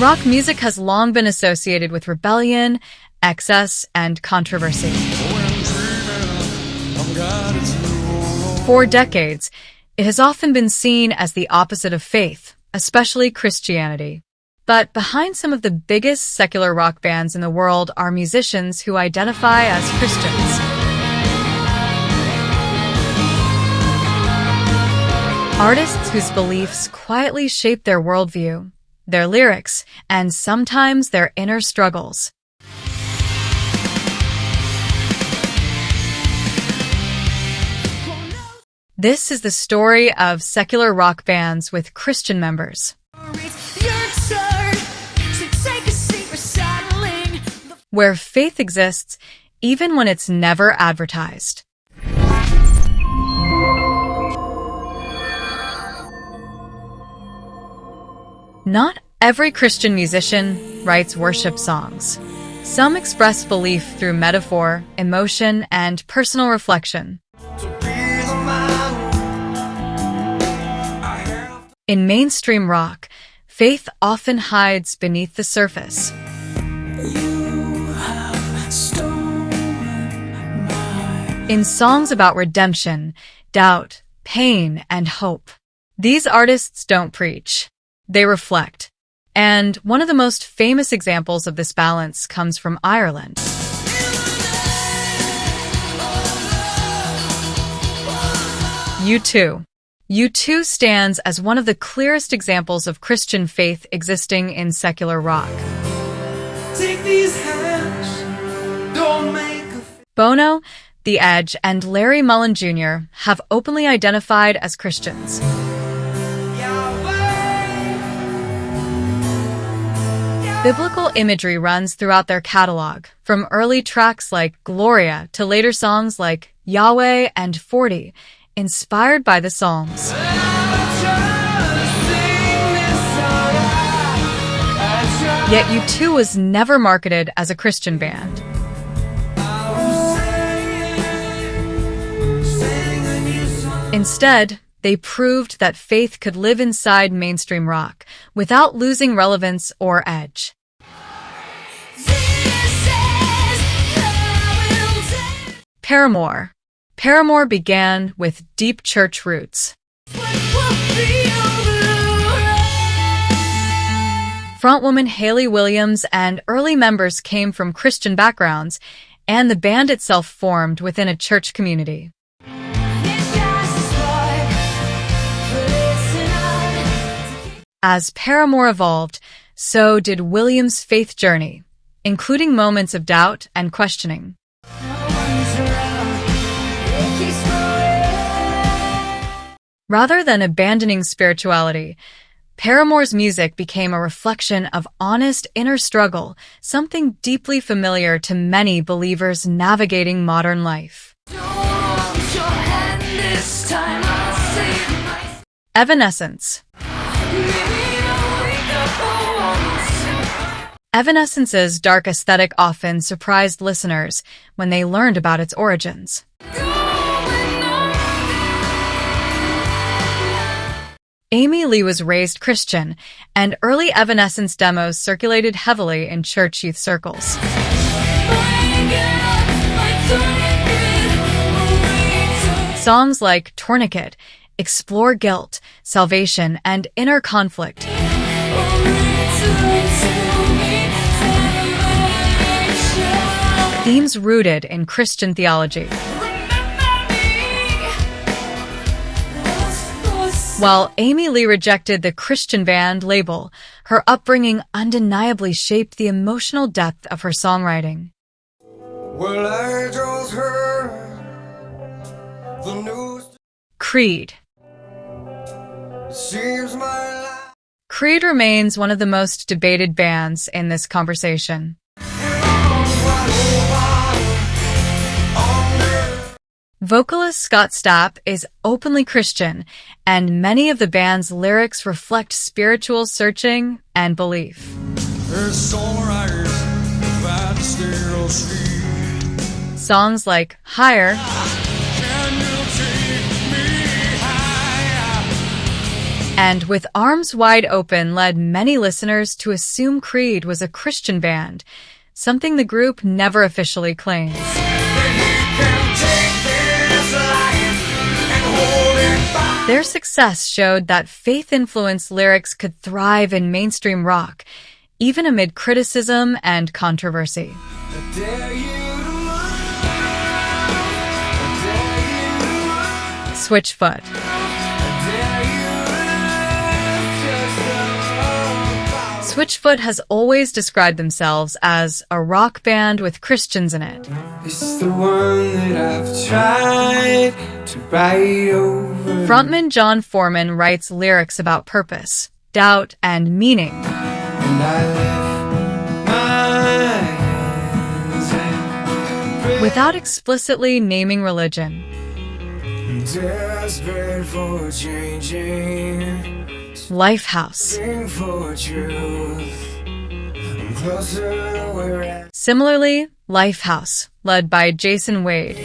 Rock music has long been associated with rebellion, excess, and controversy. For decades, it has often been seen as the opposite of faith, especially Christianity. But behind some of the biggest secular rock bands in the world are musicians who identify as Christians. Artists whose beliefs quietly shape their worldview, their lyrics, and sometimes their inner struggles. This is the story of secular rock bands with Christian members, where faith exists even when it's never advertised. Not every Christian musician writes worship songs. Some express belief through metaphor, emotion, and personal reflection. In mainstream rock, faith often hides beneath the surface. In songs about redemption, doubt, pain, and hope. These artists don't preach. They reflect. And one of the most famous examples of this balance comes from Ireland. U2. U2 stands as one of the clearest examples of Christian faith existing in secular rock. Take these hands, don't make a Bono, The Edge, and Larry Mullen Jr. have openly identified as Christians. Biblical imagery runs throughout their catalog, from early tracks like Gloria to later songs like Yahweh and 40, inspired by the Psalms. Yet U2 was never marketed as a Christian band. Instead, they proved that faith could live inside mainstream rock without losing relevance or edge. Paramore. Paramore began with deep church roots. Frontwoman Hayley Williams and early members came from Christian backgrounds, and the band itself formed within a church community. As Paramore evolved, so did Williams' faith journey, including moments of doubt and questioning. Rather than abandoning spirituality, Paramore's music became a reflection of honest inner struggle, something deeply familiar to many believers navigating modern life. Evanescence. Evanescence's dark aesthetic often surprised listeners when they learned about its origins. Amy Lee was raised Christian, and early Evanescence demos circulated heavily in church youth circles. Songs like Tourniquet explore guilt, salvation, and inner conflict. Themes rooted in Christian theology. While Amy Lee rejected the Christian band label, her upbringing undeniably shaped the emotional depth of her songwriting. Well, I just heard the news. Creed. Seems my life. Creed remains one of the most debated bands in this conversation. Vocalist Scott Stapp is openly Christian, and many of the band's lyrics reflect spiritual searching and belief. Songs like Higher and With Arms Wide Open led many listeners to assume Creed was a Christian band, something the group never officially claims. Their success showed that faith-influenced lyrics could thrive in mainstream rock, even amid criticism and controversy. SWITCHFOOT. SWITCHFOOT has always described themselves as a rock band with Christians in it. It's the one that I've tried to write over. Frontman John Foreman writes lyrics about purpose, doubt, and meaning. And I lift my hands Without explicitly naming religion. desperate for changing. LIFEHOUSE. For truth. I'm closer to where I Similarly, LIFEHOUSE, led by Jason Wade,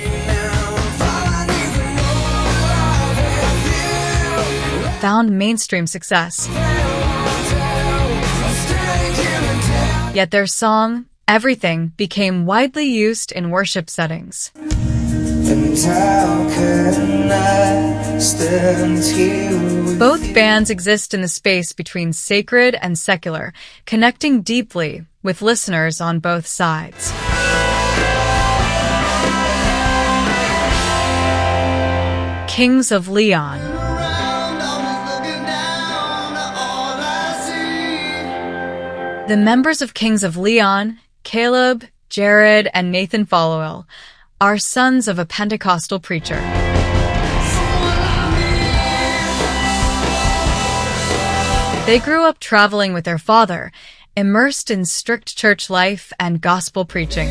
found mainstream success. Yet their song, Everything, became widely used in worship settings. And how can I stand here? Both bands exist in the space between sacred and secular, connecting deeply with listeners on both sides. Kings of Leon. The members of Kings of Leon, Caleb, Jared, and Nathan Followill, are sons of a Pentecostal preacher. They grew up traveling with their father, immersed in strict church life and gospel preaching.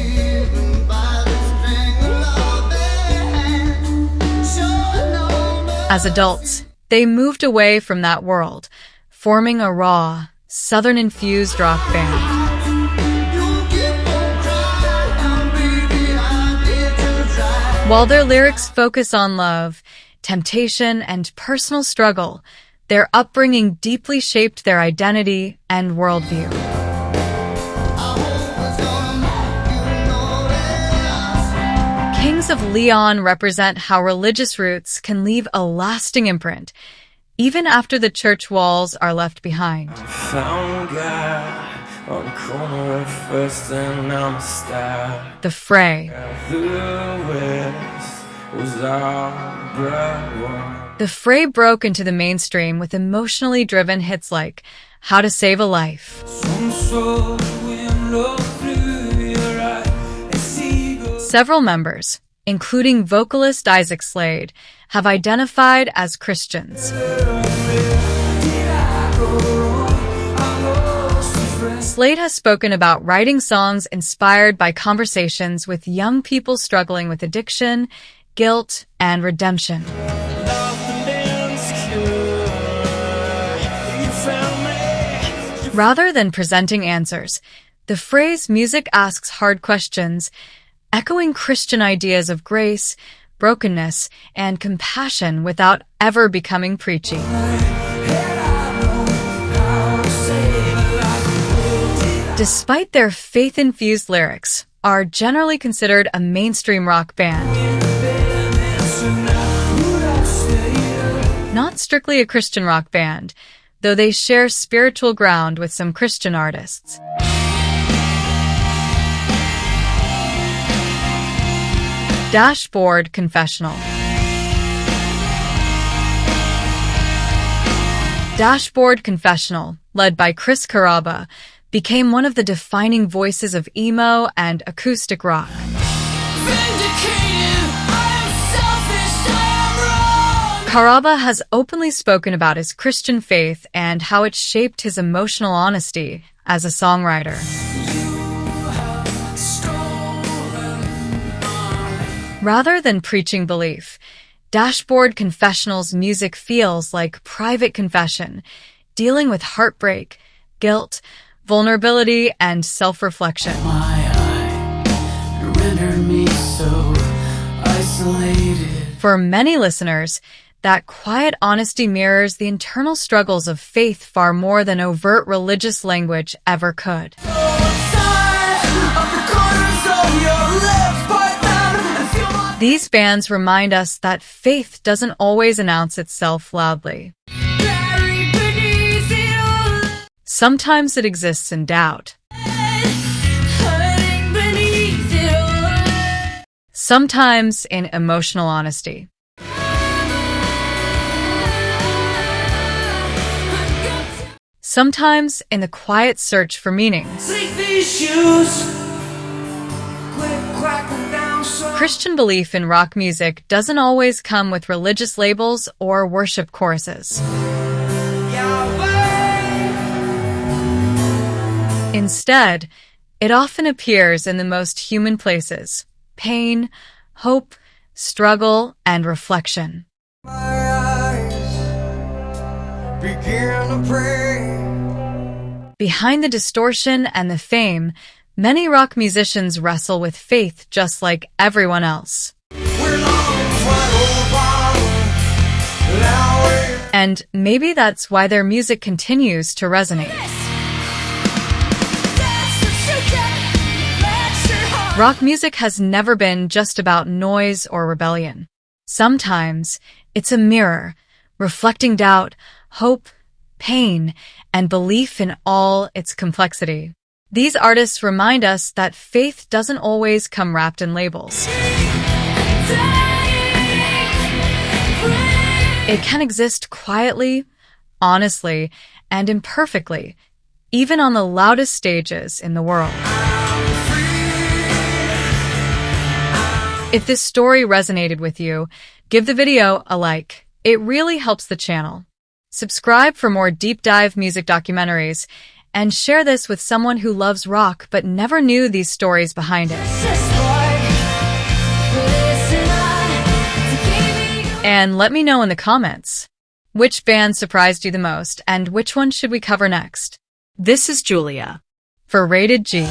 As adults, they moved away from that world, forming a raw, Southern-infused rock band. While their lyrics focus on love, temptation, and personal struggle, their upbringing deeply shaped their identity and worldview. Kings of Leon represent how religious roots can leave a lasting imprint, even after the church walls are left behind. Found God on the corner of First and Amsterdam. The Fray. The Fray broke into the mainstream with emotionally driven hits like How to Save a Life. Several members, including vocalist Isaac Slade, have identified as Christians. Slade has spoken about writing songs inspired by conversations with young people struggling with addiction, guilt, and redemption. Rather than presenting answers, the Fray's music asks hard questions, echoing Christian ideas of grace, brokenness, and compassion without ever becoming preachy. Despite their faith-infused lyrics, are generally considered a mainstream rock band. Not strictly a Christian rock band, though they share spiritual ground with some Christian artists. Dashboard Confessional. Dashboard Confessional, led by Chris Carrabba, became one of the defining voices of emo and acoustic rock. Carrabba has openly spoken about his Christian faith and how it shaped his emotional honesty as a songwriter. Rather than preaching belief, Dashboard Confessional's music feels like private confession, dealing with heartbreak, guilt, vulnerability, and self-reflection. For many listeners, That quiet honesty mirrors the internal struggles of faith far more than overt religious language ever could. These bands remind us that faith doesn't always announce itself loudly. Sometimes it exists in doubt. Sometimes in emotional honesty. Sometimes in the quiet search for meaning. Christian belief in rock music doesn't always come with religious labels or worship choruses. Instead, it often appears in the most human places: pain, hope, struggle, and reflection. My eyes begin to pray. Behind the distortion and the fame, many rock musicians wrestle with faith just like everyone else. And maybe that's why their music continues to resonate. Rock music has never been just about noise or rebellion. Sometimes it's a mirror, reflecting doubt, hope, pain, and belief in all its complexity. These artists remind us that faith doesn't always come wrapped in labels. It can exist quietly, honestly, and imperfectly, even on the loudest stages in the world. If this story resonated with you, give the video a like. It really helps the channel. Subscribe for more deep dive music documentaries, and share this with someone who loves rock but never knew these stories behind it. And let me know in the comments, which band surprised you the most and which one should we cover next? This is Julia for Rated G.